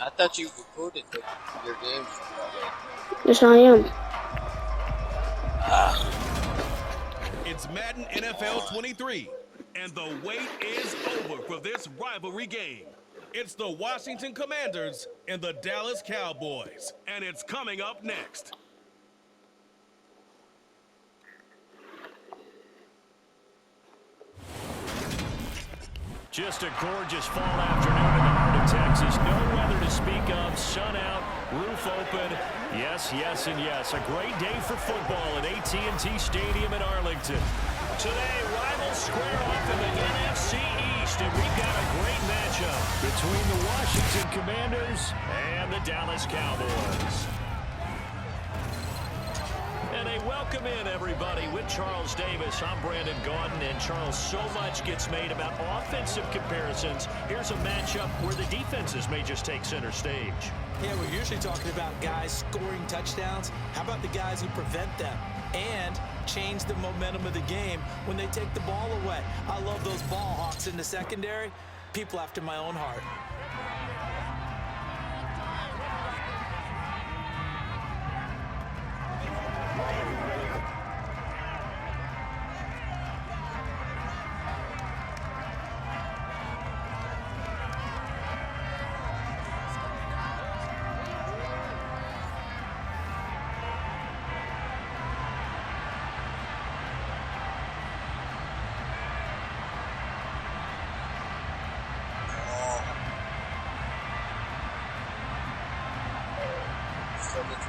I thought you recorded your games. Yes, I am. It's Madden NFL 23, and the wait is over for this rivalry game. It's the Washington Commanders and the Dallas Cowboys, and it's coming up next. Just a gorgeous fall afternoon in the heart of Texas. No weather to speak of. Sun out, roof open. Yes, yes, and yes. A great day for football at AT&T Stadium in Arlington. Today, rivals square off in the NFC East, and we've got a great matchup between the Washington Commanders and the Dallas Cowboys. And a welcome in, everybody, with Charles Davis. I'm Brandon Gaudin, and Charles, so much gets made about offensive comparisons. Here's a matchup where the defenses may just take center stage. Yeah, we're usually talking about guys scoring touchdowns. How about the guys who prevent them and change the momentum of the game when they take the ball away? I love those ball hawks in the secondary. People after my own heart.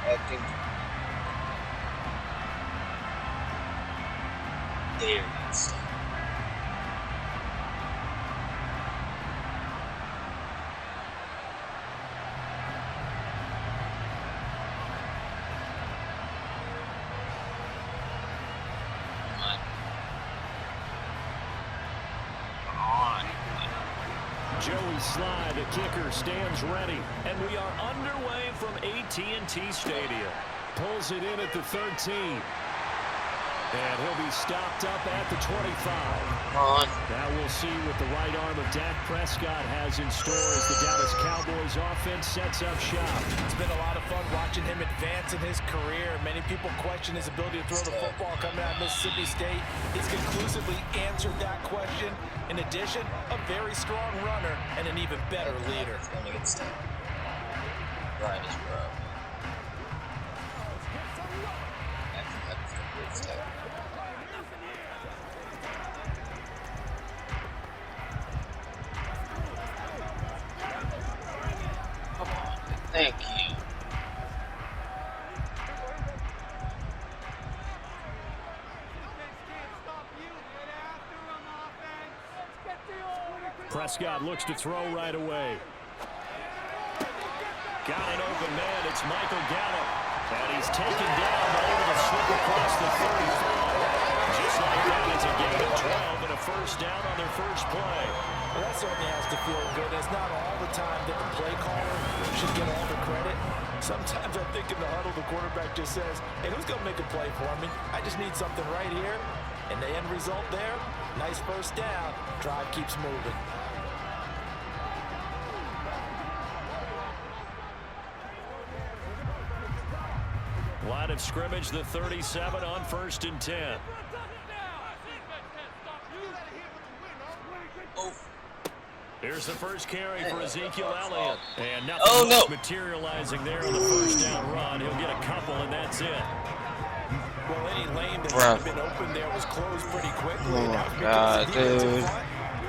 Acting. There it is. Joey Sly, the kicker, stands ready, and we are underway from AT&T Stadium. Pulls it in at the 13. And he'll be stopped up at the 25. Now we'll see what the right arm of Dak Prescott has in store as the Dallas Cowboys offense sets up shop. It's been a lot of fun watching him advance in his career. Many people question his ability to throw the football coming out of Mississippi State. He's conclusively answered that question. In addition, a very strong runner and an even better leader. It's gonna get stuck. Right as well. That's a good step. Come on, thank you. Prescott looks to throw right away. Got an open man. It's Michael Gallup. And he's taken down, but able to slip across the 35. Just like that, it's a gain of 12 and a first down on their first play. Well, that certainly has to feel good. It's not all the time that the play caller should get all the credit. Sometimes I think in the huddle, the quarterback just says, hey, who's going to make a play for me? I just need something right here. And the end result there, nice first down. Drive keeps moving. Line of scrimmage, the 37 on 1st and 10. Oh. Here's the first carry for Ezekiel Elliott. And nothing materializing there on the first down run. He'll get a couple, and that's it. Well, any lane that had been open there was closed pretty quickly. Oh, my God, dude.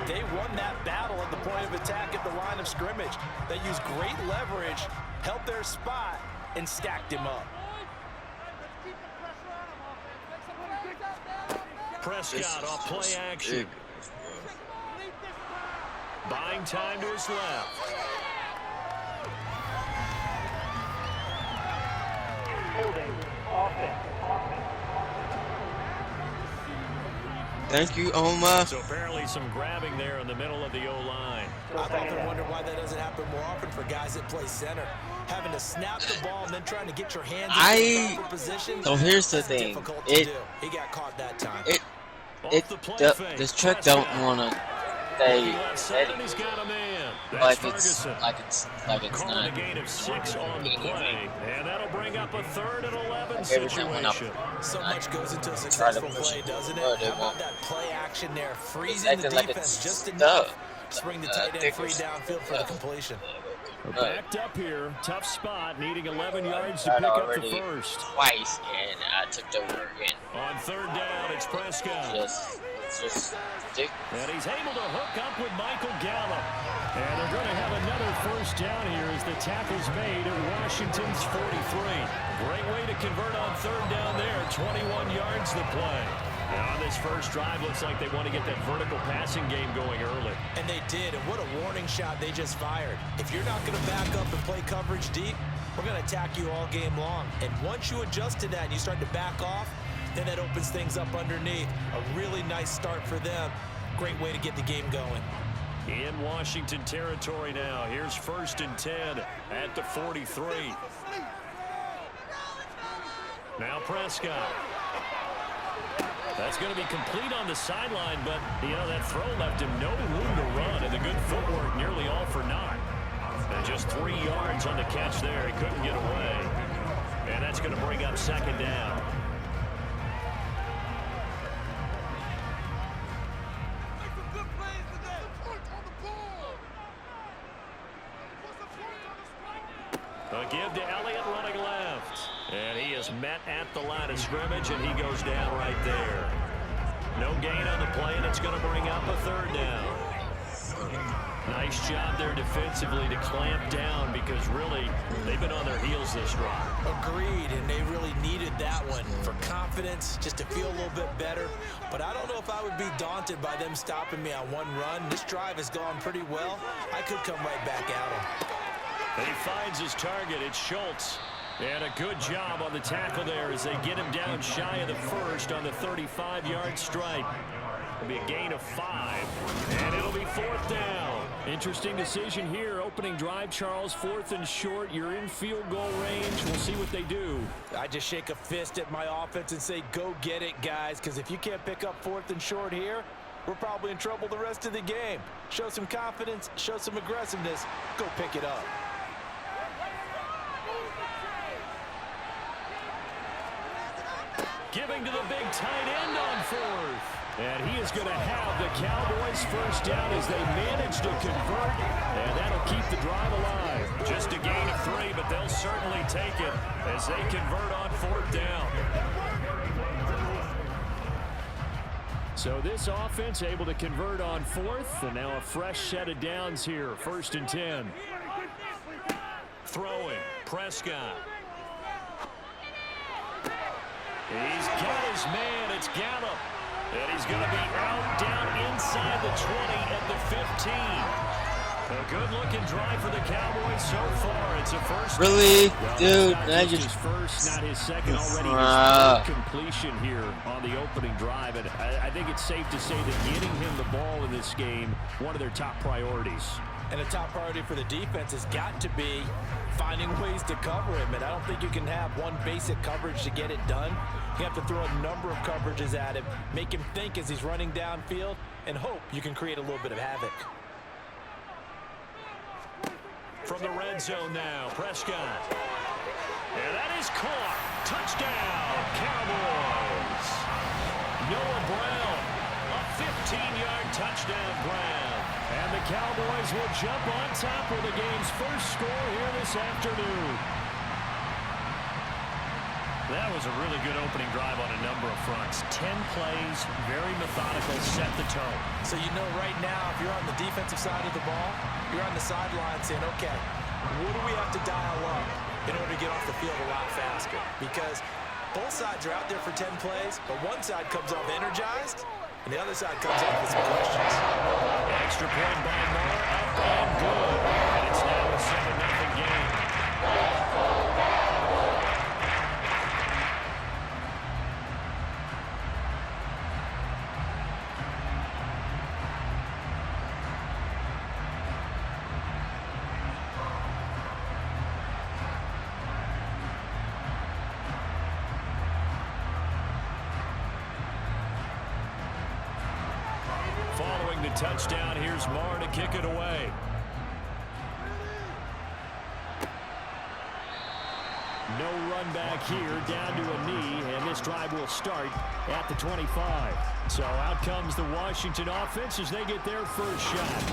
They won that battle at the point of attack at the line of scrimmage. They used great leverage, held their spot, and stacked him up. Prescott off play action. Buying time to his left. Holding offense. Thank you, Oma. So apparently some grabbing there in the middle of the O-line. I've often wondered why that doesn't happen more often for guys that play center. Having to snap the ball and then trying to get your hands in the proper position. So here's the thing. He got caught that time. This truck don't want to stay steady. He's got a man. That's like it's calling not a gain of 6 on the play, and that'll bring up a 3rd and 11 like every time when situation. So much goes into a try to successful push play, it doesn't it? forward, it How won't. about that play action there, It's freezing the acting like defense it's just stuck. enough to bring the tight end free Thickers. downfield for the completion. We're backed up here. Tough spot, needing 11 yards to Tried pick up the already first. twice, and I took the over again. On 3rd down, it's Prescott. It's just thick. And he's able to hook up with Michael Gallup. And they're going to have another first down here as the tackle's made at Washington's 43. Great way to convert on 3rd down there. 21 yards the play. Now on this first drive, looks like they want to get that vertical passing game going early. And they did, and what a warning shot they just fired. If you're not going to back up and play coverage deep, we're going to attack you all game long. And once you adjust to that and you start to back off, then that opens things up underneath. A really nice start for them. Great way to get the game going. In Washington territory now. Here's 1st and 10 at the 43. Now Prescott. That's going to be complete on the sideline, but, that throw left him no room to run, and the good footwork nearly all for naught. And just 3 yards on the catch there. He couldn't get away. And that's going to bring up 2nd down. A give to Elliott running left. And he is met at the line of scrimmage, and he goes down right there. No gain on the play, and it's going to bring up a 3rd down. Nice job there defensively to clamp down because really they've been on their heels this drive. Agreed, and they really needed that one for confidence, just to feel a little bit better. But I don't know if I would be daunted by them stopping me on one run. This drive has gone pretty well. I could come right back at them. And he finds his target. It's Schultz. And a good job on the tackle there as they get him down shy of the first on the 35-yard strike. It'll be a gain of 5, and it'll be 4th down. Interesting decision here. Opening drive, Charles, 4th and short. You're in field goal range. We'll see what they do. I just shake a fist at my offense and say, go get it, guys, because if you can't pick up 4th and short here, we're probably in trouble the rest of the game. Show some confidence, show some aggressiveness, go pick it up. Giving to the big tight end on 4th. And he is going to have the Cowboys first down as they manage to convert. And that'll keep the drive alive. Just a gain of 3, but they'll certainly take it as they convert on 4th down. So this offense able to convert on 4th. And now a fresh set of downs here. 1st and 10. Throwing. Prescott. He's got his man. It's Gallup. And he's going to be out down inside the 20 at the 15. A good-looking drive for the Cowboys so far. It's a first. Really? Dude, that just his first, not his second already. His completion here on the opening drive. And I think it's safe to say that getting him the ball in this game, one of their top priorities. And a top priority for the defense has got to be finding ways to cover him. And I don't think you can have one basic coverage to get it done. You have to throw a number of coverages at him, make him think as he's running downfield, and hope you can create a little bit of havoc. From the red zone now, Prescott. And that is caught. Touchdown, Cowboys. Noah Brown, a 15-yard touchdown grab. And the Cowboys will jump on top of the game's first score here this afternoon. That was a really good opening drive on a number of fronts. 10 plays, very methodical, set the tone. So you know right now, if you're on the defensive side of the ball, you're on the sideline saying, okay, what do we have to dial up in order to get off the field a lot faster? Because both sides are out there for 10 plays, but one side comes off energized, and the other side comes off with some questions. Extra point by Moore, up and good. And it's now a 7-0 game. Following the touchdown, here's Moore to kick it away. No run back here, down to a knee, and this drive will start at the 25. So out comes the Washington offense as they get their first shot.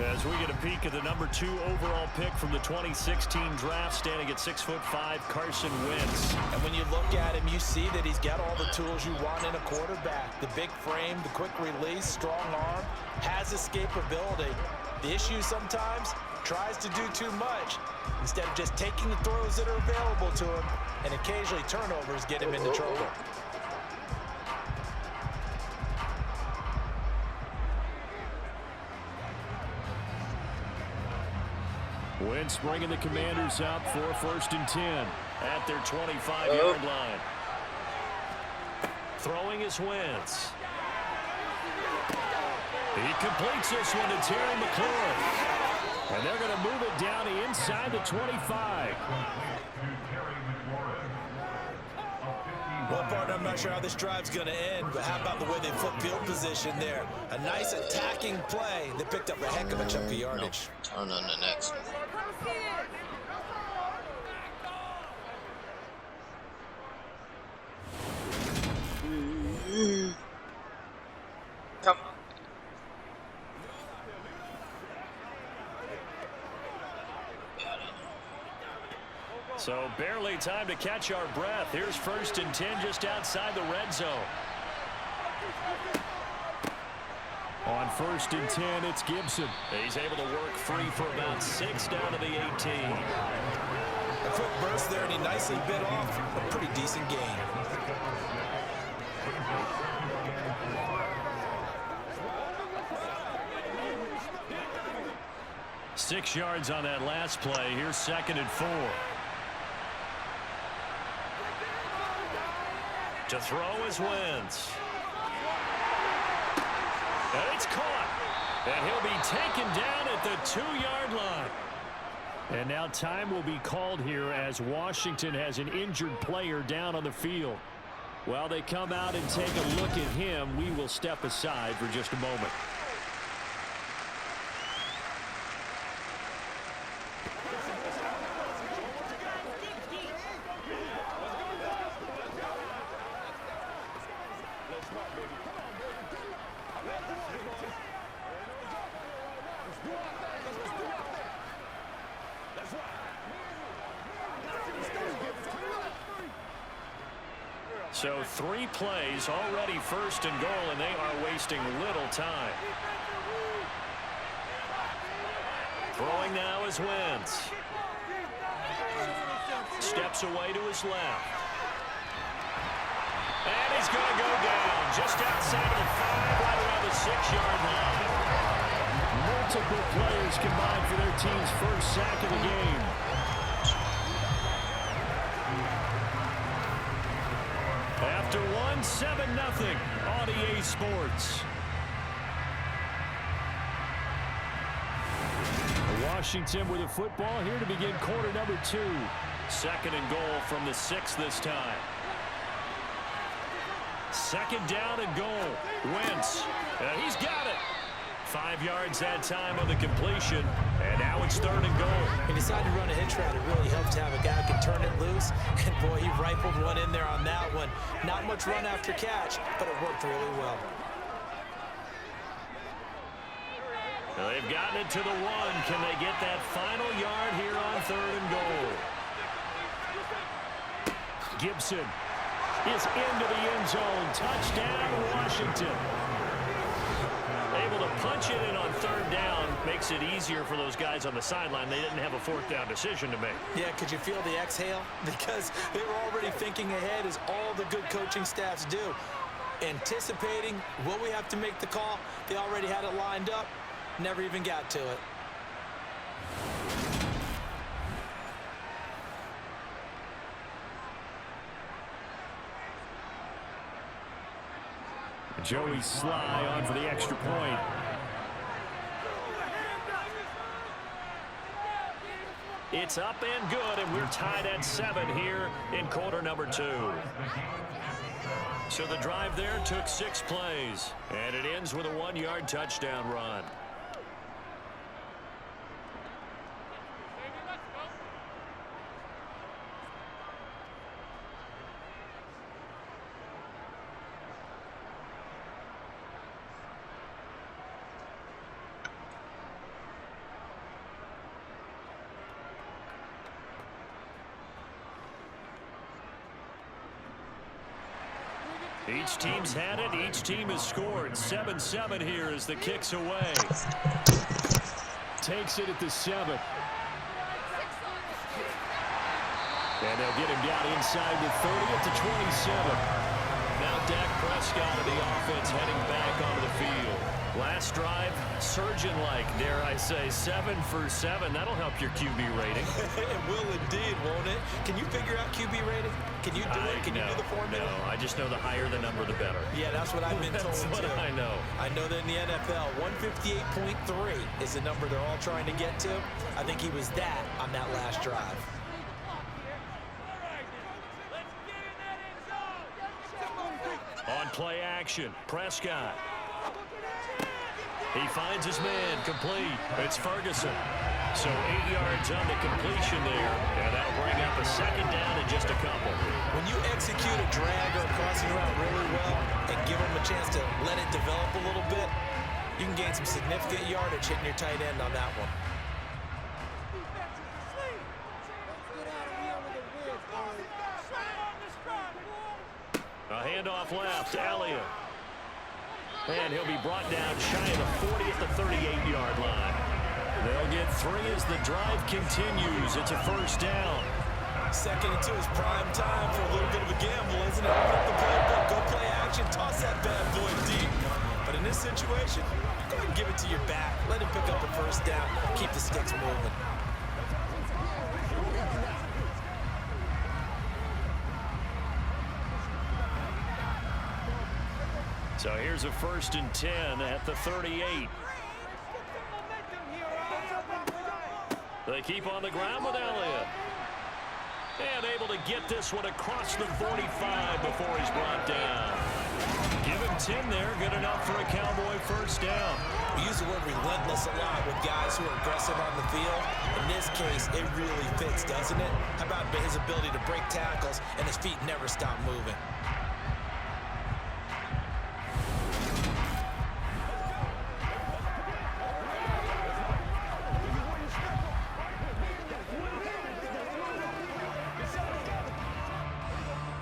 As we get a peek at the number 2 overall pick from the 2016 draft, standing at 6'5", Carson Wentz. And when you look at him, you see that he's got all the tools you want in a quarterback. The big frame, the quick release, strong arm, has escapability. The issue sometimes, tries to do too much instead of just taking the throws that are available to him, and occasionally turnovers get him into trouble. Wentz bringing the Commanders up for 1st and 10 at their 25-yard line. Throwing is Wentz. He completes this one to Terry McLaurin. And they're going to move it down to inside the 25. Well, partner, I'm not sure how this drive's going to end, but how about the way they flip field position there? A nice attacking play that picked up a heck of a chunk of yardage. Turn on the next one. Come on. So barely time to catch our breath. Here's 1st and 10 just outside the red zone. On 1st and 10, it's Gibson. He's able to work free for about 6 down to the 18. A quick burst there, and he nicely bit off a pretty decent gain. Six yards on that last play. Here's 2nd and 4. To throw is Wentz. And it's caught. And he'll be taken down at the 2-yard line. And now time will be called here as Washington has an injured player down on the field. While they come out and take a look at him, we will step aside for just a moment. So 3 plays, already 1st and goal, and they are wasting little time. Throwing now is Wentz. Steps away to his left. And he's going to go down just outside of the 5, right around the 6-yard line. Multiple players combined for their team's first sack of the game. After 7-0 on EA Sports. Washington with a football here to begin quarter number 2. 2nd and goal from the 6 this time. 2nd down and goal. Wentz. He's got it. 5 yards that time on the completion. And now it's 3rd and goal. He decided to run a hitch route. It really helps to have a guy who can turn it loose. And boy, he rifled one in there on that one. Not much run after catch, but it worked really well. They've gotten it to the 1. Can they get that final yard here on 3rd and goal? Gibson is into the end zone. Touchdown, Washington. Able to punch it in on 3rd down. Makes it easier for those guys on the sideline. They didn't have a 4th down decision to make. Yeah, could you feel the exhale? Because they were already thinking ahead, as all the good coaching staffs do. Anticipating, will we have to make the call? They already had it lined up. Never even got to it. Joey Sly on for the extra point. It's up and good, and we're tied at 7 here in quarter number 2. So the drive there took 6 plays, and it ends with a 1-yard touchdown run. Each team's had it. Each team has scored. 7-7 here as the kick's away. Takes it at the 7. And they'll get him down inside the 30 at the 27. Now Dak Prescott of the offense heading back onto the field. Last drive, surgeon-like, dare I say, 7 for 7. That'll help your QB rating. It will indeed, won't it? Can you figure out QB rating? Can you do it? Can you do the formula? No, I just know the higher the number, the better. Yeah, that's what I've been told, That's what too. I know. I know that in the NFL, 158.3 is the number they're all trying to get to. I think he was that on that last drive. On play action, Prescott. He finds his man, complete. It's Ferguson. So 8 yards on the completion there, and that'll bring up a second down in just a couple. When you execute a drag or a crossing route really well and give them a chance to let it develop a little bit, you can gain some significant yardage hitting your tight end on that one. A handoff left, Elliott. And he'll be brought down shy of the 40 at the 38-yard line. They'll get 3 as the drive continues. It's a first down. 2nd and 2 is prime time for a little bit of a gamble, isn't it? Open up the playbook, go play action, toss that bad boy deep. But in this situation, go ahead and give it to your back. Let him pick up a first down. Keep the sticks moving. So here's a 1st and 10 at the 38. They keep on the ground with Elliott. And able to get this one across the 45 before he's brought down. Give him 10 there. Good enough for a Cowboy first down. We use the word relentless a lot with guys who are aggressive on the field. In this case, it really fits, doesn't it? How about his ability to break tackles and his feet never stop moving?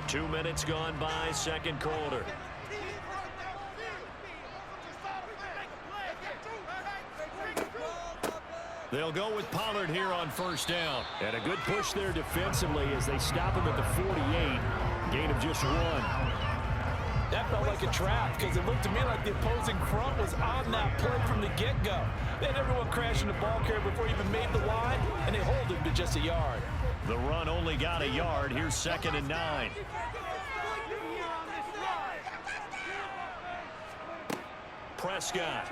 Two minutes gone by, second quarter. They'll go with Pollard here on first down. And a good push there defensively as they stop him at the 48. Gain of just 1. That felt like a trap because it looked to me like the opposing front was on that play from the get-go. They had everyone crashing the ball carrier before he even made the line, and they hold him to just a yard. The run only got a yard. Here's 2nd and 9. Prescott.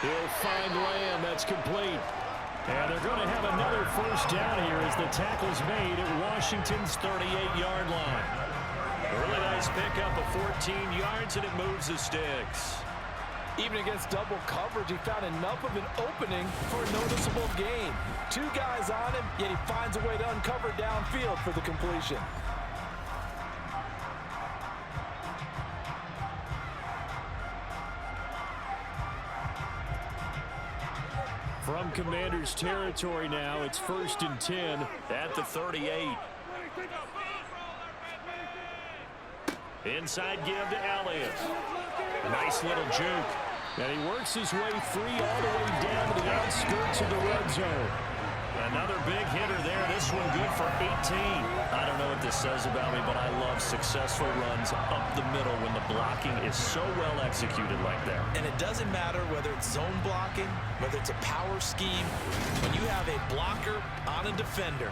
He'll find Lamb. That's complete. And they're going to have another first down here as the tackle's made at Washington's 38-yard line. A really nice pickup of 14 yards, and it moves the sticks. Even against double coverage, he found enough of an opening for a noticeable gain. 2 guys on him, yet he finds a way to uncover downfield for the completion. From Commanders territory now, it's 1st and 10 at the 38. Inside give to Elliott. Nice little juke. And he works his way free all the way down to the outskirts of the red zone. Another big hitter there. This one good for 18. I don't know what this says about me, but I love successful runs up the middle when the blocking is so well executed like that. And it doesn't matter whether it's zone blocking, whether it's a power scheme. When you have a blocker on a defender,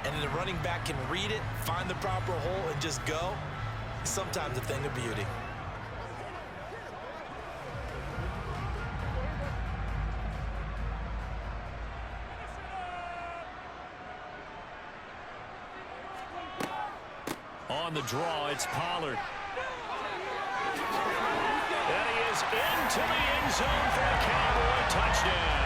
and the running back can read it, find the proper hole, and just go, sometimes a thing of beauty. On the draw, it's Pollard. And he is into the end zone for a Cowboy touchdown.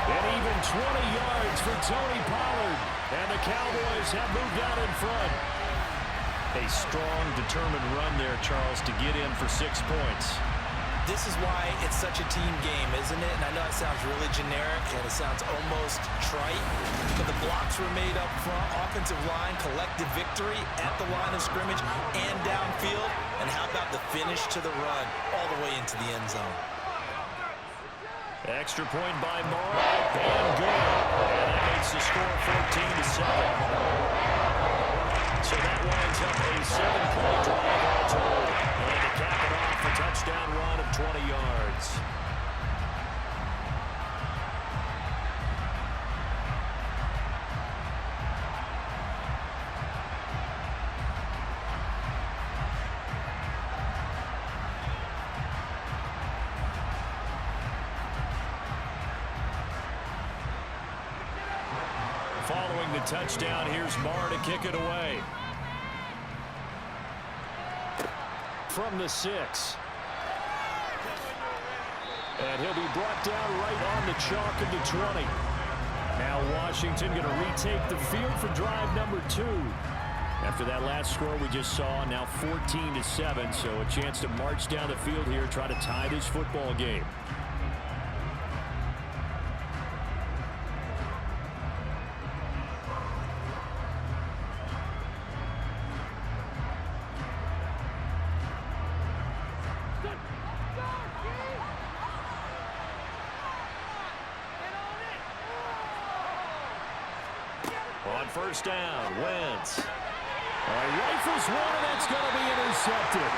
And even 20 yards for Tony Pollard. And the Cowboys have moved out in front. A strong, determined run there, Charles, to get in for 6 points. This is why it's such a team game, isn't it? And I know it sounds really generic and it sounds almost trite, but the blocks were made up front, offensive line, collective victory at the line of scrimmage and downfield. And how about the finish to the run all the way into the end zone? Extra point by Moore, and good. And that makes the score 14-7. So that winds up a 7-point drive all told. And to cap it off, a touchdown run of 20 yards. Following the touchdown, here's Marr to kick it away. From the 6. And he'll be brought down right on the chalk of the 20. Now Washington going to retake the field for drive number 2. After that last score we just saw, now 14-7, so a chance to march down the field here, try to tie this football game. On first down, Wentz. Rifles one, and that's going to be intercepted.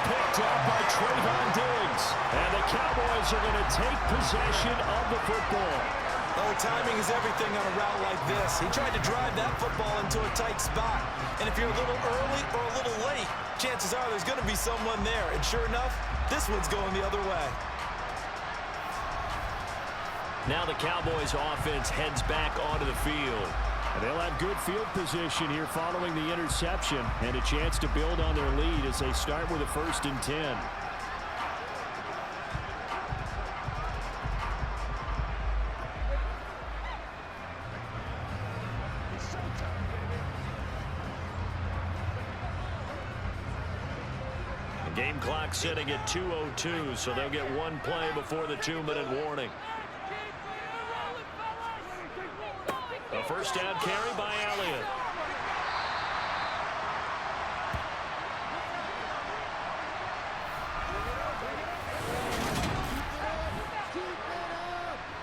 Picked up by Trayvon Diggs. And the Cowboys are going to take possession of the football. Oh, timing is everything on a route like this. He tried to drive that football into a tight spot. And if you're a little early or a little late, chances are there's going to be someone there. And sure enough, this one's going the other way. Now the Cowboys offense heads back onto the field. And they'll have good field position here following the interception and a chance to build on their lead as they start with a 1st and 10. The game clock sitting at 2:02, so they'll get one play before the 2-minute warning. A first down carry by Elliott.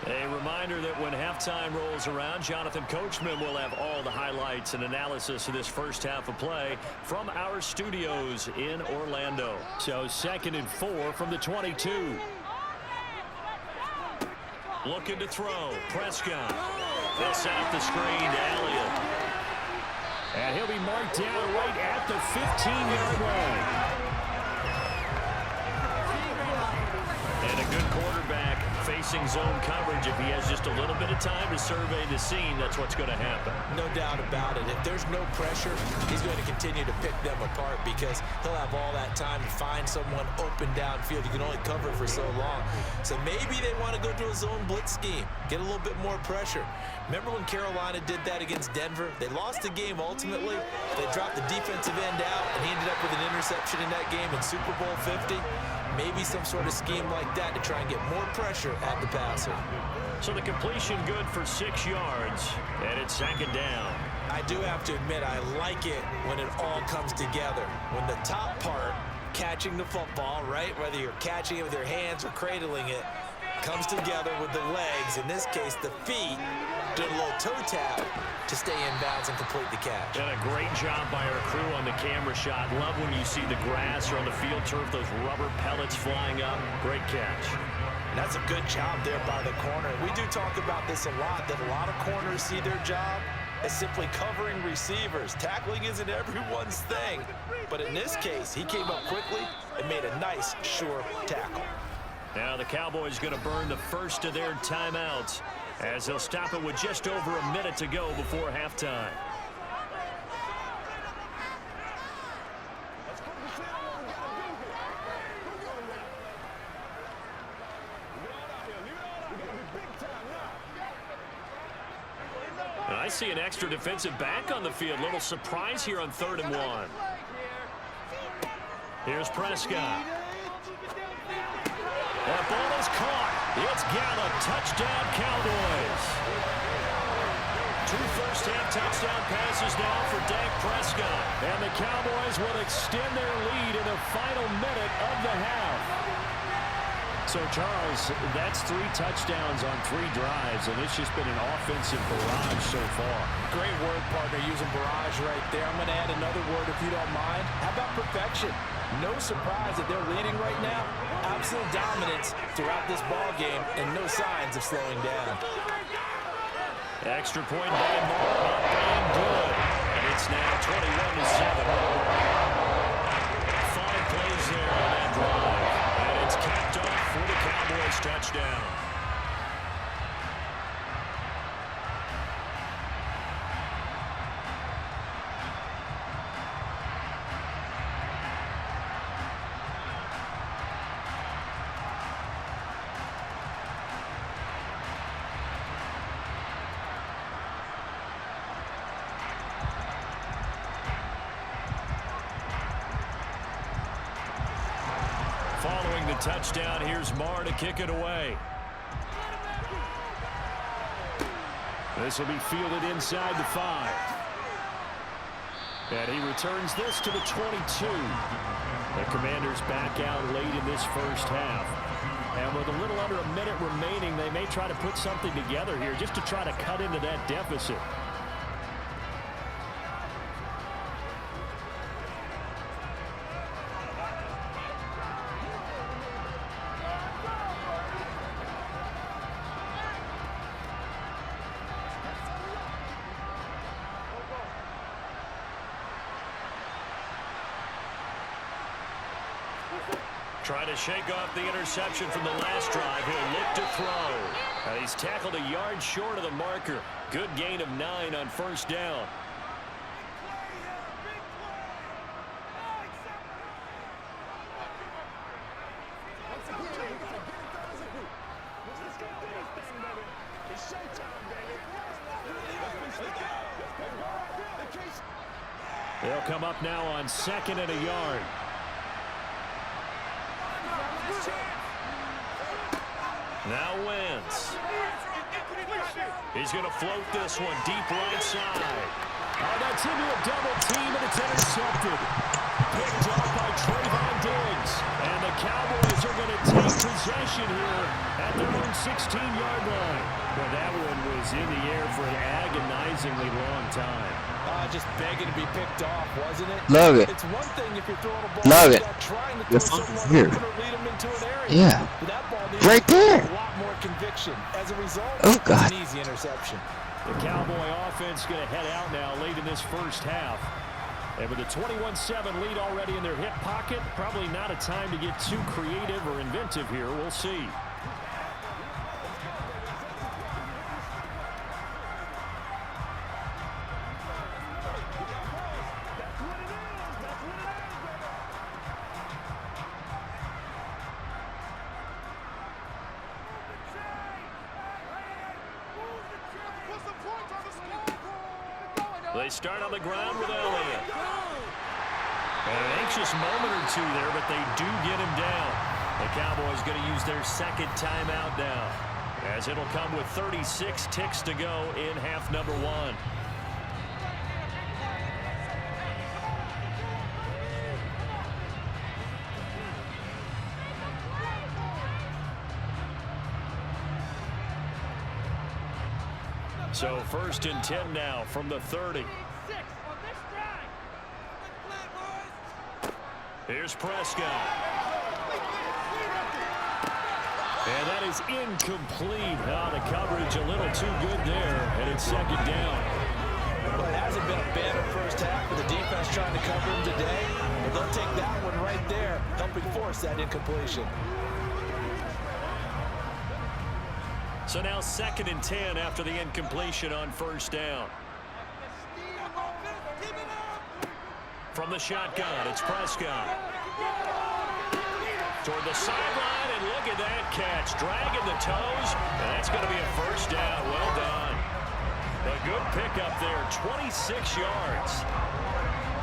A reminder that when halftime rolls around, Jonathan Coachman will have all the highlights and analysis of this first half of play from our studios in Orlando. So 2nd and 4 from the 22. Looking to throw. Prescott. They'll set up the screen to Elliott. And he'll be marked down right at the 15-yard line. And a good quarterback facing zone coverage. If he has just a little bit of time to survey the scene, that's what's going to happen. No doubt about it. If there's no pressure, he's going to continue to pick them apart because he'll have all that time to find someone open downfield. You can only cover for so long. So maybe they want to go to a zone blitz scheme, get a little bit more pressure. Remember when Carolina did that against Denver? They lost the game ultimately. They dropped the defensive end out, and he ended up with an interception in that game in Super Bowl 50. Maybe some sort of scheme like that to try and get more pressure at the passer. So the completion good for 6 yards, and it's 2nd down. I do have to admit, I like it when it all comes together. When the top part, catching the football, right, whether you're catching it with your hands or cradling it, comes together with the legs, in this case the feet, doing a little toe tap to stay in bounds and complete the catch. And a great job by our crew on the camera shot. Love when you see the grass or on the field turf, those rubber pellets flying up. Great catch. And that's a good job there by the corner. We do talk about this a lot, that a lot of corners see their job as simply covering receivers. Tackling isn't everyone's thing. But in this case, he came up quickly and made a nice, sure tackle. Now the Cowboys going to burn the first of their timeouts as they'll stop it with just over a minute to go before halftime. And I see an extra defensive back on the field. Little surprise here on 3rd and 1. Here's Prescott. That ball is caught. It's Gallup. Touchdown, Cowboys. 2 first-half touchdown passes now for Dak Prescott. And the Cowboys will extend their lead in the final minute of the half. So, Charles, that's 3 touchdowns on 3 drives, and it's just been an offensive barrage so far. Great word, partner, using barrage right there. I'm going to add another word if you don't mind. How about perfection? No surprise that they're leading right now. Absolute dominance throughout this ball game and no signs of slowing down. Extra point by Moore, and good. And it's now 21-7. 5 plays there on that drive. And it's capped off for the Cowboys touchdown. Following the touchdown, here's Marr to kick it away. This will be fielded inside the 5. And he returns this to the 22. The Commanders back out late in this first half. And with a little under a minute remaining, they may try to put something together here just to try to cut into that deficit. Trying to shake off the interception from the last drive. He'll look to throw. And he's tackled a yard short of the marker. Good gain of 9 on first down. They'll come up now on 2nd and a yard. Now Wentz. He's going to float this one deep right side. Oh, that's into a double team, and it's intercepted. Picked off by Trayvon Diggs. And the Cowboys are going to take possession here at their own 16-yard line. Well, that one was in the air for an agonizingly long time. Just begging to be picked off, wasn't it? Love it. It's one thing if you're throwing a ball. Love it. Trying to The throw fun is someone here. open or lead them into an area. Yeah. But that ball needs Right there. a lot more conviction. As a result, Oh, God. it's an easy interception. The Cowboy offense going to head out now late in this first half. And with a 21-7 lead already in their hip pocket, probably not a time to get too creative or inventive here. We'll see. They start on the ground with Elliott. An anxious moment or two there, but they do get him down. The Cowboys going to use their 2nd timeout now, as it'll come with 36 ticks to go in half number 1. So 1st and 10 now from the 30. Here's Prescott. And that is incomplete. Oh, the coverage a little too good there, and it's 2nd down. Well, it hasn't been a bad first half with the defense trying to cover him today. But they'll take that one right there, helping force that incompletion. So now 2nd and 10 after the incompletion on 1st down. From the shotgun, it's Prescott. Toward the sideline, and look at that catch. Dragging the toes, and that's going to be a 1st down. Well done. A good pickup there, 26 yards.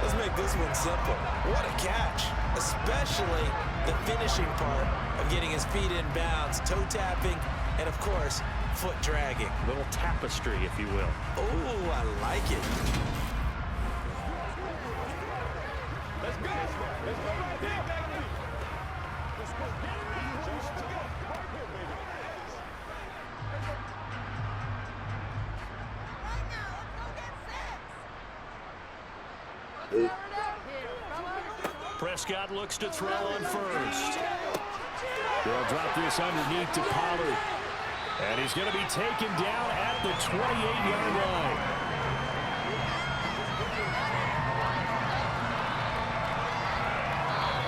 Let's make this one simple. What a catch, especially the finishing part of getting his feet in bounds, toe tapping, and of course, foot dragging. A little tapestry, if you will. Oh, I like it. Let's go. Let's go. Let's go. Prescott looks to throw on first. They'll drop this underneath to Pollard. And he's going to be taken down at the 28-yard line.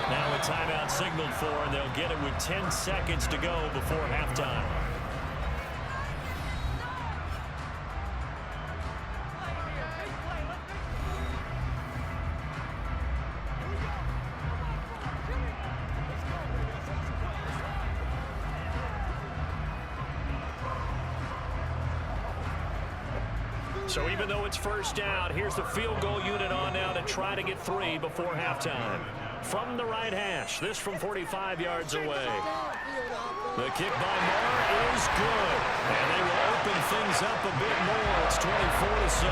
Now a timeout signaled for, and they'll get it with 10 seconds to go before halftime. So even though it's first down, here's the field goal unit on now to try to get 3 before halftime. From the right hash, this from 45 yards away. The kick by Moore is good. And they will open things up a bit more. It's 24-7.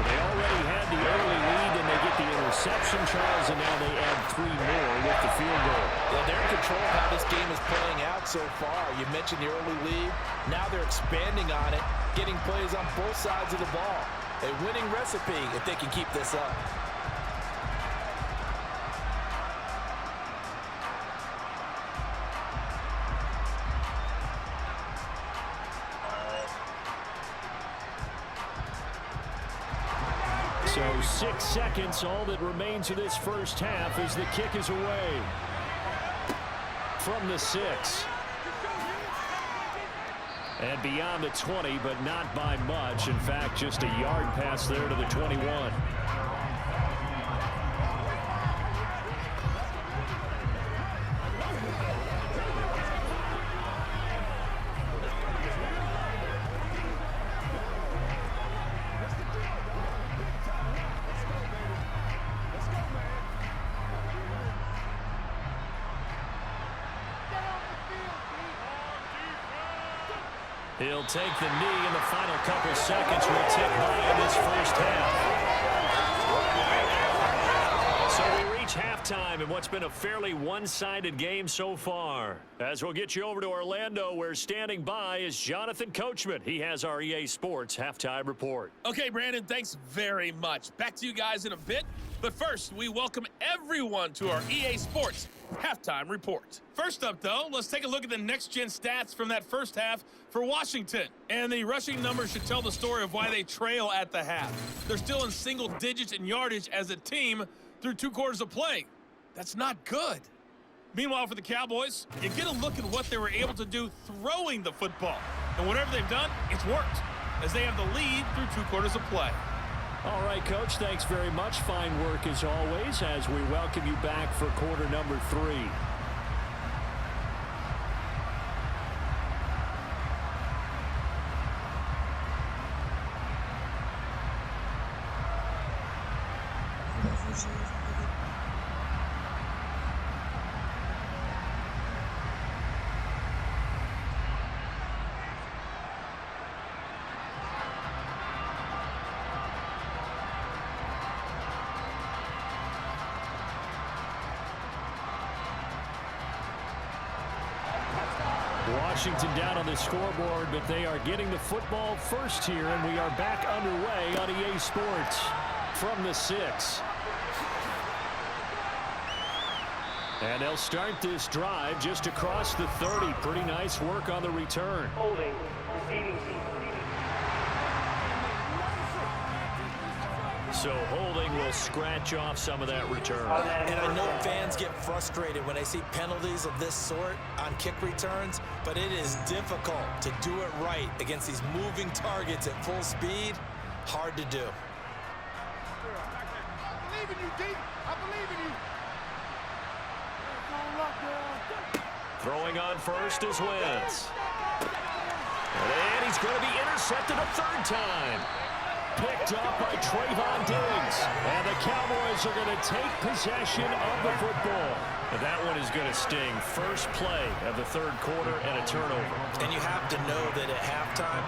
They already had the early lead, and they get the interception, Charles, and now they add 3 more with the field goal. Yeah, they're in control of how this game is playing out so far. You mentioned the early lead. Now they're expanding on it, getting plays on both sides of the ball. A winning recipe if they can keep this up. So 6 seconds, all that remains of this first half as the kick is away. From the 6. And beyond the 20, but not by much. In fact, just a yard pass there to the 21. He'll take the knee in the final couple seconds. Will tick by in this first half. So we reach halftime in what's been a fairly one-sided game so far. As we'll get you over to Orlando, where standing by is Jonathan Coachman. He has our EA Sports halftime report. Okay, Brandon, thanks very much. Back to you guys in a bit. But first, we welcome everyone to our EA Sports halftime report. First up, though, let's take a look at the next-gen stats from that first half for Washington. And the rushing numbers should tell the story of why they trail at the half. They're still in single digits in yardage as a team through 2 quarters of play. That's not good. Meanwhile, for the Cowboys, you get a look at what they were able to do throwing the football. And whatever they've done, it's worked, as they have the lead through 2 quarters of play. All right, Coach, thanks very much. Fine work as always as we welcome you back for quarter number 3. Washington down on the scoreboard, but they are getting the football first here, and we are back underway on EA Sports from the 6. And they'll start this drive just across the 30. Pretty nice work on the return. Holding. So holding will scratch off some of that return. And I know fans get frustrated when they see penalties of this sort on kick returns, but it is difficult to do it right against these moving targets at full speed. Hard to do. I believe in you, D. I believe in you. Throwing on first is Wentz. And he's going to be intercepted a 3rd time. picked up by Trayvon Diggs. And the Cowboys are going to take possession of the football. And that one is going to sting. First play of the third quarter and a turnover. And you have to know that at halftime,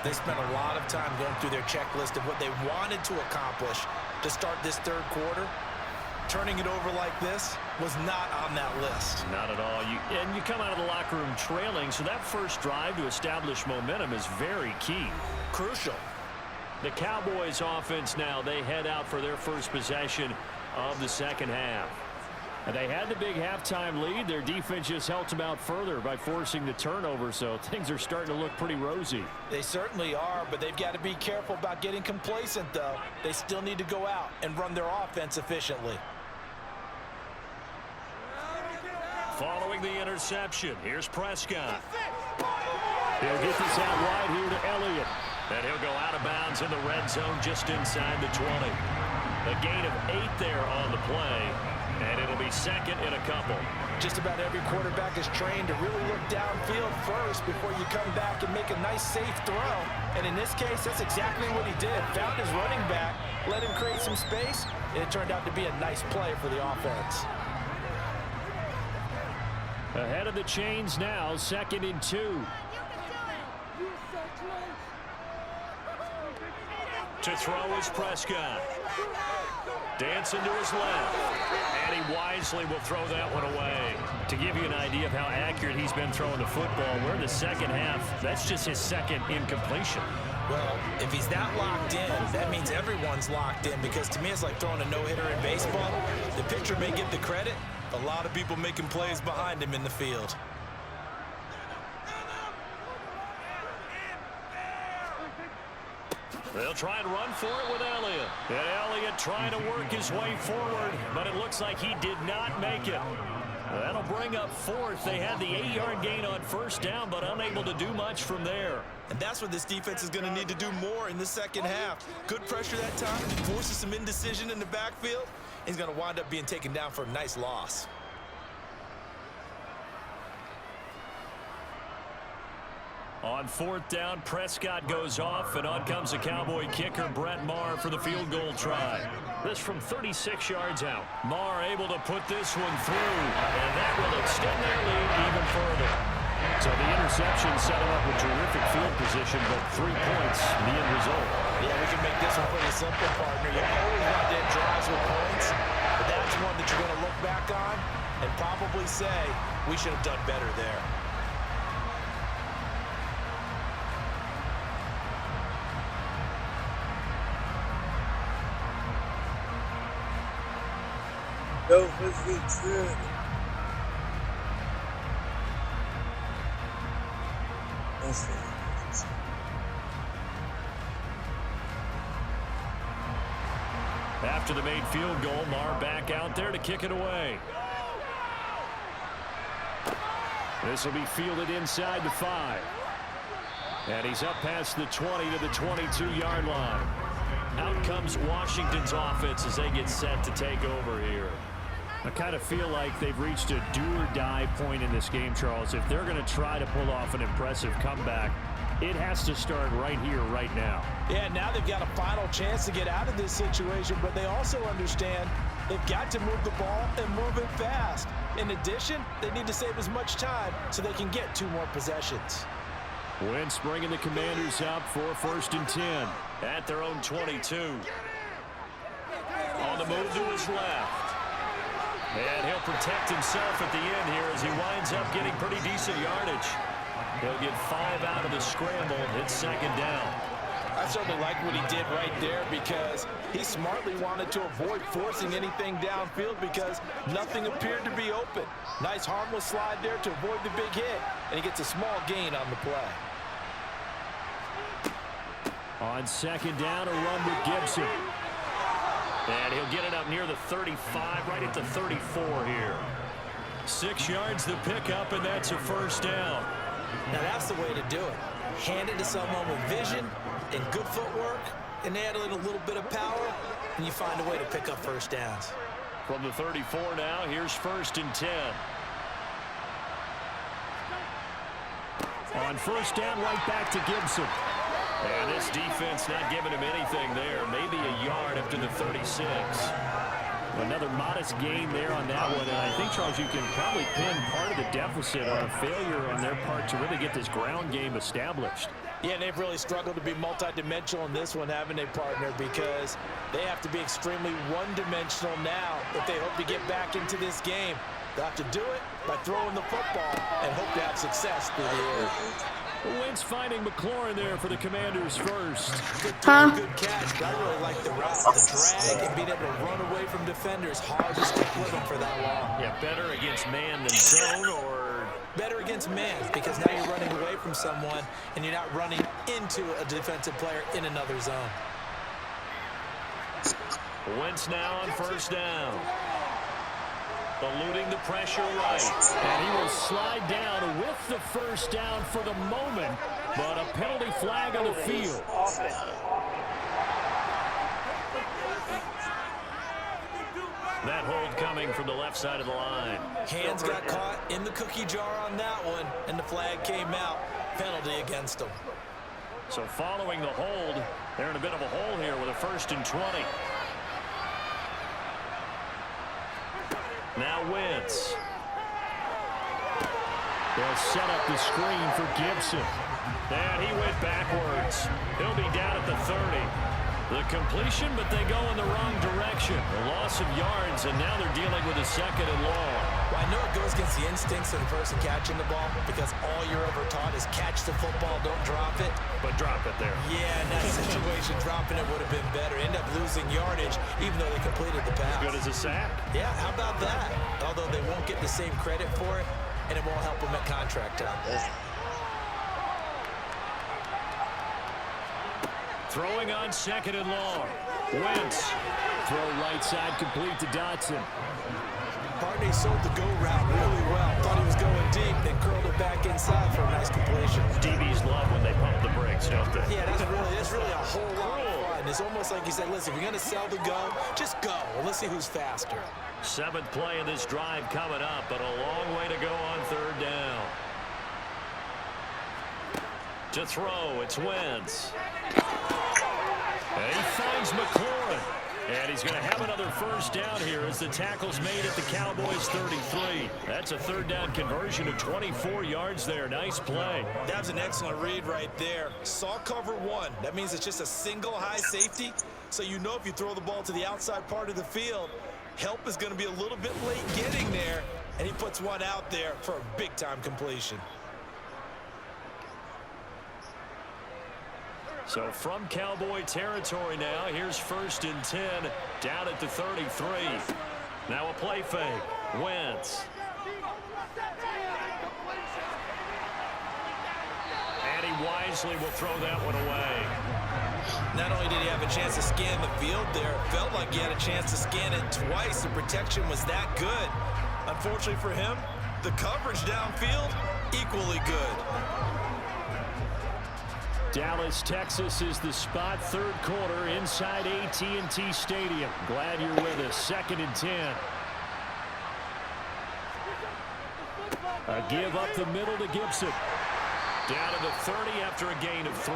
they spent a lot of time going through their checklist of what they wanted to accomplish to start this third quarter. Turning it over like this was not on that list. Not at all. And you come out of the locker room trailing, so that first drive to establish momentum is very key. Crucial. The Cowboys offense now, they head out for their first possession of the second half. And they had the big halftime lead. Their defense just helped them out further by forcing the turnover, so things are starting to look pretty rosy. They certainly are, but they've got to be careful about getting complacent, though. They still need to go out and run their offense efficiently. Following the interception, here's Prescott. He'll get this out wide here to Elliott. And he'll go out of bounds in the red zone just inside the 20. A gain of 8 there on the play. And it'll be second in a couple. Just about every quarterback is trained to really look downfield first before you come back and make a nice, safe throw. And in this case, that's exactly what he did. Found his running back, let him create some space, and it turned out to be a nice play for the offense. Ahead of the chains now, 2nd and 2. To throw is Prescott. Dancing to his left. And he wisely will throw that one away. To give you an idea of how accurate he's been throwing the football, we're in the second half. That's just his second incompletion. Well, if he's that locked in, that means everyone's locked in, because to me it's like throwing a no-hitter in baseball. The pitcher may get the credit, a lot of people making plays behind him in the field. They'll try and run for it with Elliott. And Elliott trying to work his way forward, but it looks like he did not make it. That'll bring up 4th. They had the 8-yard gain on first down, but unable to do much from there. And that's what this defense is going to need to do more in the second half. Good pressure that time, forces some indecision in the backfield. He's going to wind up being taken down for a nice loss. On 4th down, Prescott goes off, and on comes the Cowboy kicker, Brett Maher, for the field goal try. This from 36 yards out. Maher able to put this one through, and that will extend their lead even further. So the interception set him up with terrific field position, but 3 points, the end result. Yeah, we can make this one pretty simple, partner. You always want to end drives with points, but that's one that you're going to look back on and probably say, we should have done better there. Go for the trip. After the made field goal, Maher back out there to kick it away. This will be fielded inside the 5. And he's up past the 20 to the 22-yard line. Out comes Washington's offense as they get set to take over here. I kind of feel like they've reached a do-or-die point in this game, Charles. If they're going to try to pull off an impressive comeback, it has to start right here, right now. Yeah, now they've got a final chance to get out of this situation, but they also understand they've got to move the ball and move it fast. In addition, they need to save as much time so they can get 2 more possessions. Wentz bringing the Commanders up for 1st and 10 at their own 22. On the move to his left. And he'll protect himself at the end here as he winds up getting pretty decent yardage. He'll get 5 out of the scramble. It's 2nd down. I certainly like what he did right there, because he smartly wanted to avoid forcing anything downfield because nothing appeared to be open. Nice harmless slide there to avoid the big hit, and he gets a small gain on the play. On 2nd down, a run with Gibson. And he'll get it up near the 35, right at the 34 here. 6 yards the pickup, and that's a 1st down. Now that's the way to do it. Hand it to someone with vision and good footwork, and add in a little bit of power, and you find a way to pick up 1st downs. From the 34 now, here's 1st and 10. On 1st down, right back to Gibson. And this defense not giving him anything there. Maybe a yard up to the 36. Another modest gain there on that one. And I think, Charles, you can probably pin part of the deficit on a failure on their part to really get this ground game established. Yeah, and they've really struggled to be multidimensional in this one, haven't they, partner? Because they have to be extremely one-dimensional now if they hope to get back into this game. They'll have to do it by throwing the football and hope to have success through the air. Wentz finding McLaurin there for the Commanders first. Good throw, good catch, but I really like the route, the drag, and being able to run away from defenders. Hard to stick with them for that long. Yeah, better against man than zone, or better against man, because now you're running away from someone and you're not running into a defensive player in another zone. Wentz now on first down. Eluding the pressure right. And he will slide down with the first down for the moment, but a penalty flag on the field. That hold coming from the left side of the line. Hands got caught in the cookie jar on that one, and the flag came out. Penalty against them. So following the hold, they're in a bit of a hole here with a 1st and 20. Now Wentz. They'll set up the screen for Gibson. And he went backwards. He'll be down at the 30. The completion, but they go in the wrong direction. A loss of yards, and now they're dealing with a 2nd and long. Well, I know it goes against the instincts of the person catching the ball, because all you're ever taught is catch the football, don't drop it. But drop it there. Yeah, in that situation, dropping it would have been better. End up losing yardage, even though they completed the pass. As good as a sack. Yeah, how about that? Although they won't get the same credit for it, and it won't help them at contract time. Throwing on 2nd and long. Wentz. Throw right side complete to Dotson. Barney sold the go route really well. Thought he was going deep, then curled it back inside for a nice completion. DBs love when they pump the brakes, don't they? Yeah, that's really a whole lot of fun. It's almost like you said, listen, if you're going to sell the go, just go. Well, let's see who's faster. 7th play of this drive coming up, but a long way to go on 3rd down. To throw, it's Wentz. And he finds McLaurin. And he's going to have another 1st down here as the tackle's made at the Cowboys' 33. That's a 3rd down conversion of 24 yards there. Nice play. That was an excellent read right there. Saw cover 1. That means it's just a single high safety. So you know if you throw the ball to the outside part of the field, help is going to be a little bit late getting there. And he puts one out there for a big-time completion. So from Cowboy territory now, here's 1st and 10 down at the 33. Now a play fake. Wentz. And he wisely will throw that one away. Not only did he have a chance to scan the field there, it felt like he had a chance to scan it twice. The protection was that good. Unfortunately for him, the coverage downfield, equally good. Dallas, Texas is the spot. 3rd quarter inside AT&T Stadium. Glad you're with us. 2nd and 10. A give up the middle to Gibson. Down to the 30 after a gain of 3.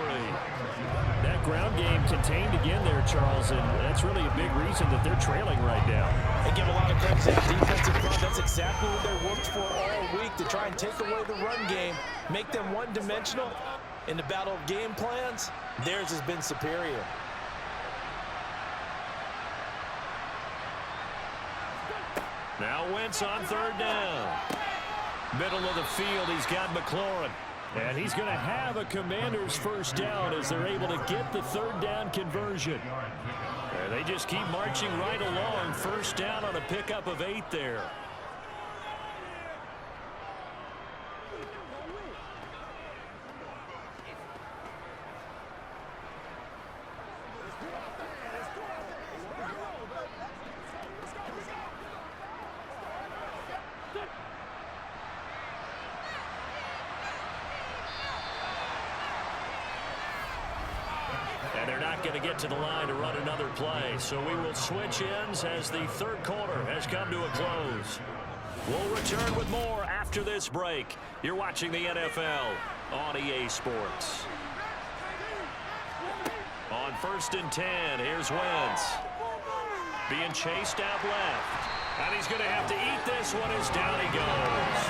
That ground game contained again there, Charles, and that's really a big reason that they're trailing right now. They give a lot of credit to that defensive front. That's exactly what they worked for all week, to try and take away the run game, make them one-dimensional. In the battle of game plans, theirs has been superior. Now Wentz on 3rd down. Middle of the field, he's got McLaurin. And he's going to have a Commander's 1st down as they're able to get the 3rd down conversion. And they just keep marching right along. 1st down on a pickup of 8 there. And they're not going to get to the line to run another play. So we will switch ends as the 3rd quarter has come to a close. We'll return with more after this break. You're watching the NFL on EA Sports. on 1st and 10. Here's Wentz. Being chased out left. And he's going to have to eat this one as down he goes.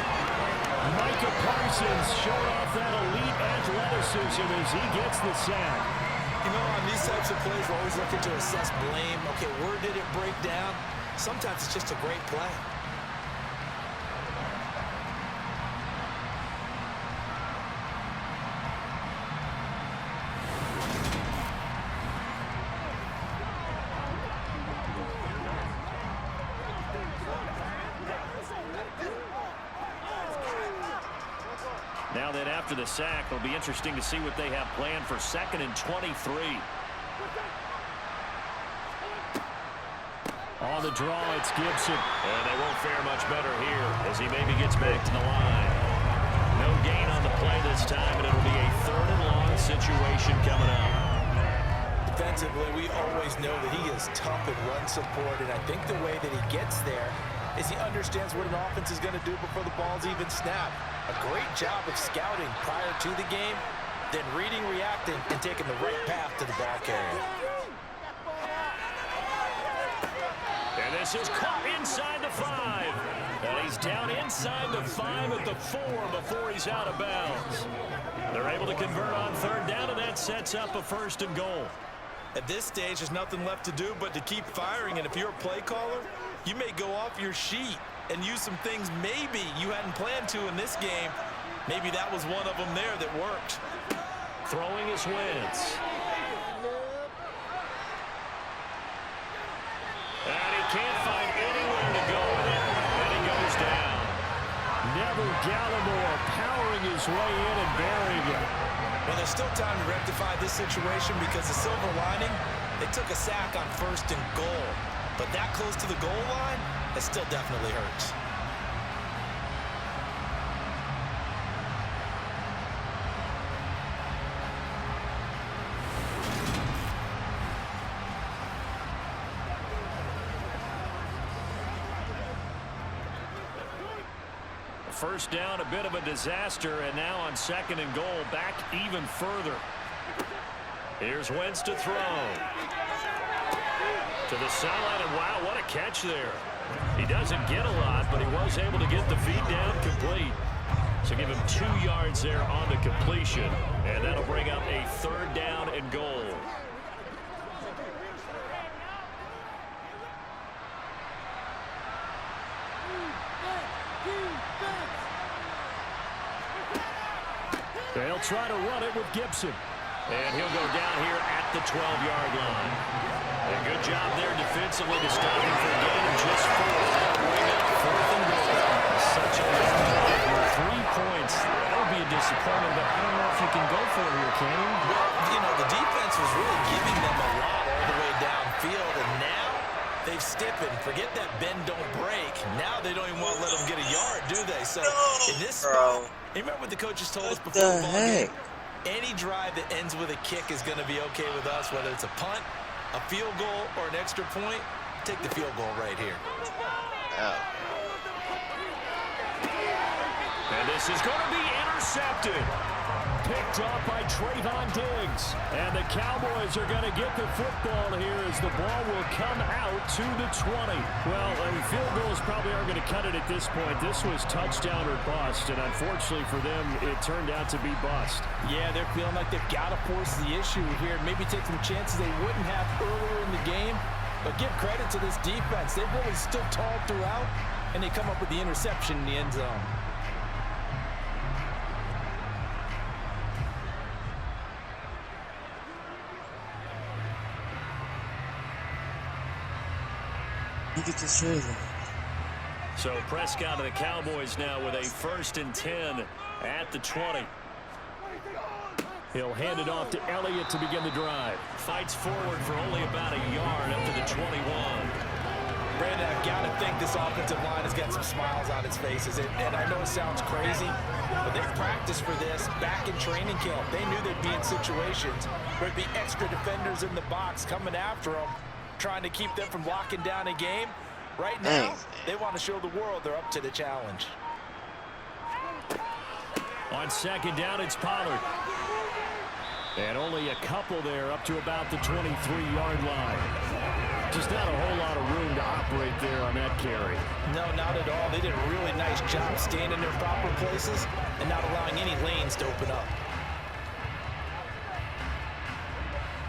Micah Parsons showing off that elite athleticism as he gets the sack. You know, on these types of plays, we're always looking to assess blame. Okay, where did it break down? Sometimes it's just a great play. Now then, after the sack, it'll be interesting to see what they have planned for 2nd and 23. On the draw, it's Gibson. And they won't fare much better here as he maybe gets back to the line. No gain on the play this time, and it'll be a 3rd and long situation coming up. Defensively, we always know that he is tough in run support, and I think the way that he gets there is he understands what an offense is going to do before the ball's even snapped. A great job of scouting prior to the game, then reading, reacting, and taking the right path to the ball carrier. And this is caught inside the 5. And he's down inside the 5 at the 4 before he's out of bounds. They're able to convert on 3rd down, and that sets up a 1st and goal. At this stage, there's nothing left to do but to keep firing, and if you're a play caller, you may go off your sheet and use some things maybe you hadn't planned to in this game. Maybe that was one of them there that worked. Throwing his Wentz. And he can't find anywhere to go with it. And he goes down. Neville Gallimore powering his way in and burying it. Well, there's still time to rectify this situation because the silver lining, they took a sack on 1st and goal. But that close to the goal line, it still definitely hurts. First down, a bit of a disaster, and now on 2nd and goal, back even further. Here's Wentz to throw. To the sideline, and wow, what a catch there. He doesn't get a lot, but he was able to get the feed down complete. So give him 2 yards there on the completion, and that'll bring up a 3rd down and goal. They'll try to run it with Gibson. And he'll go down here at the 12-yard line. A good job there defensively to stop him for a gain of just 4. Bring up 4th and goal. Such a with 3 points. That'll be a disappointment, but I don't know if you can go for it here, can you? Well, you know, the defense was really giving them a lot all the way downfield, and now they've stiffened. Forget that bend, don't break. Now they don't even want to let them get a yard, do they? So in this spot, you remember what the coaches told us before the ball game? Any drive that ends with a kick is going to be okay with us, whether it's a punt, a field goal, or an extra point. Take the field goal right here. Oh. And this is going to be intercepted. Picked off by Trayvon Diggs. And the Cowboys are going to get the football here as the ball will come out to the 20. Well, field goals probably aren't going to cut it at this point. This was touchdown or bust, and unfortunately for them, it turned out to be bust. Yeah, they're feeling like they've got to force the issue here. Maybe take some chances they wouldn't have earlier in the game. But give credit to this defense. They've really stood tall throughout, and they come up with the interception in the end zone. Look at this trailer. So Prescott of the Cowboys now with a 1st and 10 at the 20. He'll hand it off to Elliott to begin the drive. Fights forward for only about a yard up to the 21. Brandon, I've got to think this offensive line has got some smiles on its faces. And I know it sounds crazy, but they've practiced for this back in training camp. They knew they'd be in situations where there'd be extra defenders in the box coming after them, trying to keep them from locking down a game. Right now, they want to show the world they're up to the challenge. On 2nd down, it's Pollard. And only a couple there up to about the 23-yard line. Just not a whole lot of room to operate there on that carry. No, not at all. They did a really nice job staying in their proper places and not allowing any lanes to open up.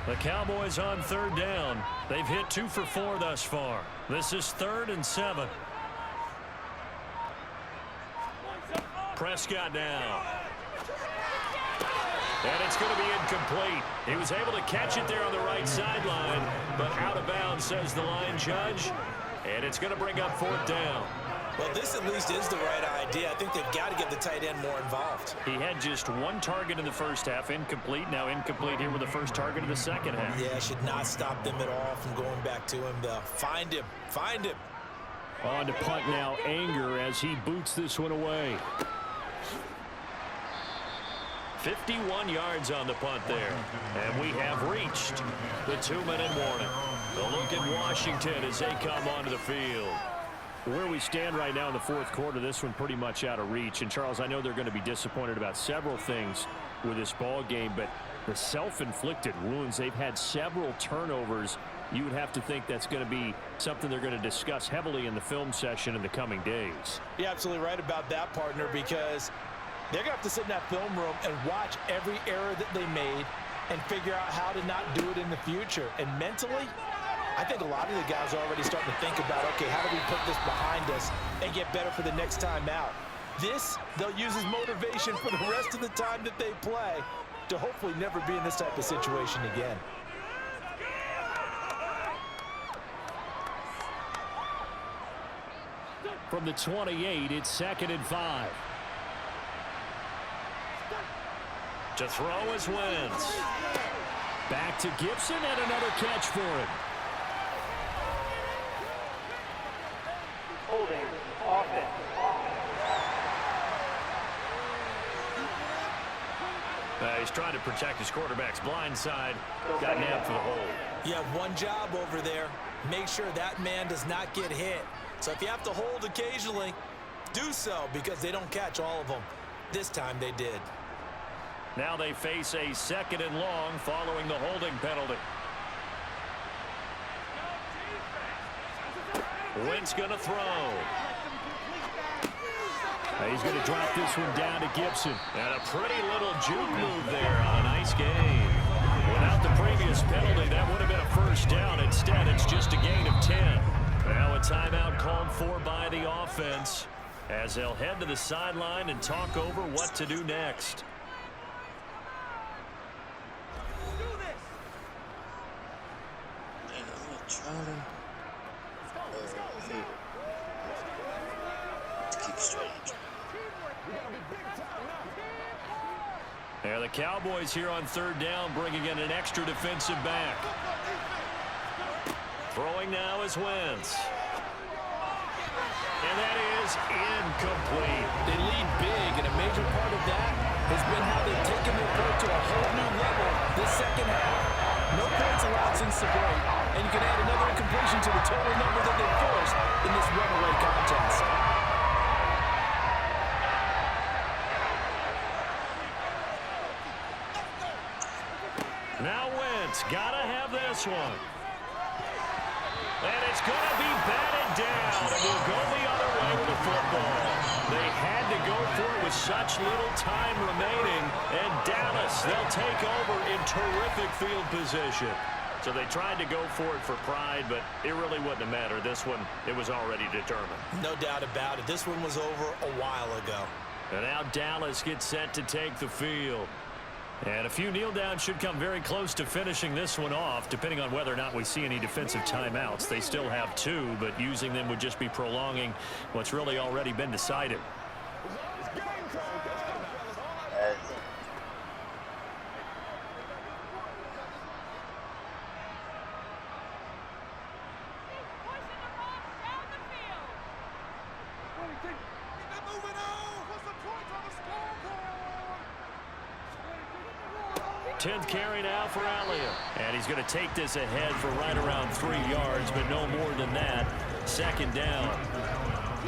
The Cowboys on 3rd down. They've hit 2 for 4 thus far. This is 3rd and 7. Prescott now. And it's going to be incomplete. He was able to catch it there on the right sideline, but out of bounds, says the line judge. And it's going to bring up 4th down. Well, this at least is the right idea. I think they've got to get the tight end more involved. He had just 1 target in the first half, incomplete. Now incomplete here with the first target of the second half. Yeah, should not stop them at all from going back to him, though. Find him. Find him. On to punt now, Anger, as he boots this one away. 51 yards on the punt there. And we have reached the 2-minute warning. The look at Washington as they come onto the field. Where we stand right now in the 4th quarter, this one pretty much out of reach. And, Charles, I know they're going to be disappointed about several things with this ball game, but the self-inflicted wounds, they've had several turnovers. You would have to think that's going to be something they're going to discuss heavily in the film session in the coming days. You're absolutely right about that, partner, because they're going to have to sit in that film room and watch every error that they made and figure out how to not do it in the future. And mentally, I think a lot of the guys are already starting to think about, okay, how do we put this behind us and get better for the next time out? This, they'll use as motivation for the rest of the time that they play to hopefully never be in this type of situation again. From the 28, it's 2nd and 5. To throw is Wentz. Back to Gibson and another catch for him. Holding offense. He's trying to protect his quarterback's blind side. Got nabbed for the hold. You have one job over there. Make sure that man does not get hit. So if you have to hold occasionally, do so, because they don't catch all of them. This time they did. Now they face a 2nd and long following the holding penalty. Wentz going to throw. He's going to drop this one down to Gibson. And a pretty little juke move there on a nice game. Without the previous penalty, that would have been a first down. Instead, it's just a gain of 10. Now a timeout called for by the offense as they'll head to the sideline and talk over what to do next. There the Cowboys here on 3rd down, bringing in an extra defensive back. Throwing now is Wentz. And that is incomplete. They lead big, and a major part of that has been how they've taken their play to a whole new level this second half. No points allowed since the break, and you can add another incompletion to the total number that they forced in this runaway contest. Now Wentz, gotta have this one. And it's gonna be batted down, and will go the other way with the football. They had to go for it with such little time remaining, and Dallas, they'll take over in terrific field position. So they tried to go for it for pride, but it really wouldn't have mattered. This one, it was already determined. No doubt about it. This one was over a while ago. And now Dallas gets set to take the field. And a few kneel downs should come very close to finishing this one off, depending on whether or not we see any defensive timeouts. They still have 2, but using them would just be prolonging what's really already been decided. Tenth carry now for Elliott. And he's going to take this ahead for right around 3 yards, but no more than that. 2nd down.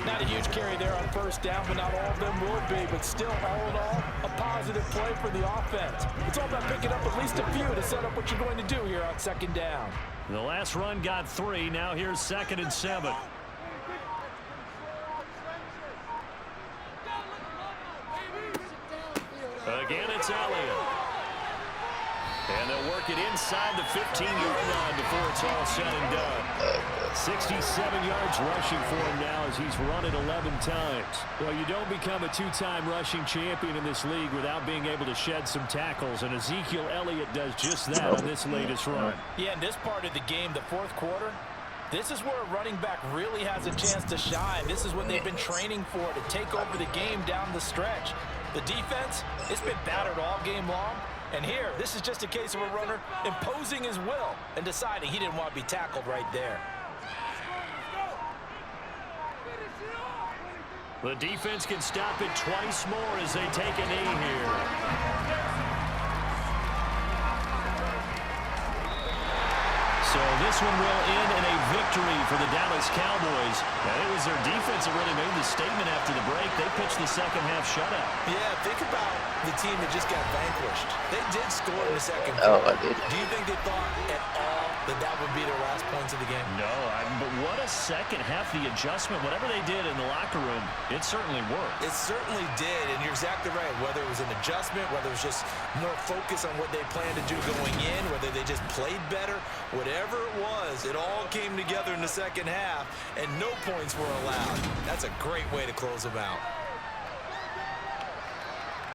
Not a huge carry there on first down, but not all of them will be. But still, all in all, a positive play for the offense. It's all about picking up at least a few to set up what you're going to do here on second down. The last run got 3. Now here's 2nd and 7. Again, it's Elliott. And they'll work it inside the 15-yard line before it's all said and done. 67 yards rushing for him now as he's run it 11 times. Well, you don't become a 2-time rushing champion in this league without being able to shed some tackles, and Ezekiel Elliott does just that on this latest run. Yeah, in this part of the game, the fourth quarter, this is where a running back really has a chance to shine. This is what they've been training for, to take over the game down the stretch. The defense, it's been battered all game long. And here, this is just a case of a runner imposing his will and deciding he didn't want to be tackled right there. The defense can stop it twice more as they take a knee here. So this one will end in a victory for the Dallas Cowboys. And it was their defense that really made the statement after the break. They pitched the second half shutout. Yeah, think about the team that just got vanquished. They did score in the second Oh, quarter. I did. Do you think they thought at all that that would be their last points of the game? No, but what a second half. The adjustment, whatever they did in the locker room, it certainly worked. It certainly did, and you're exactly right. Whether it was an adjustment, whether it was just more focus on what they planned to do going in, whether they just played better, whatever it was, it all came together in the second half, and no points were allowed. That's a great way to close them out.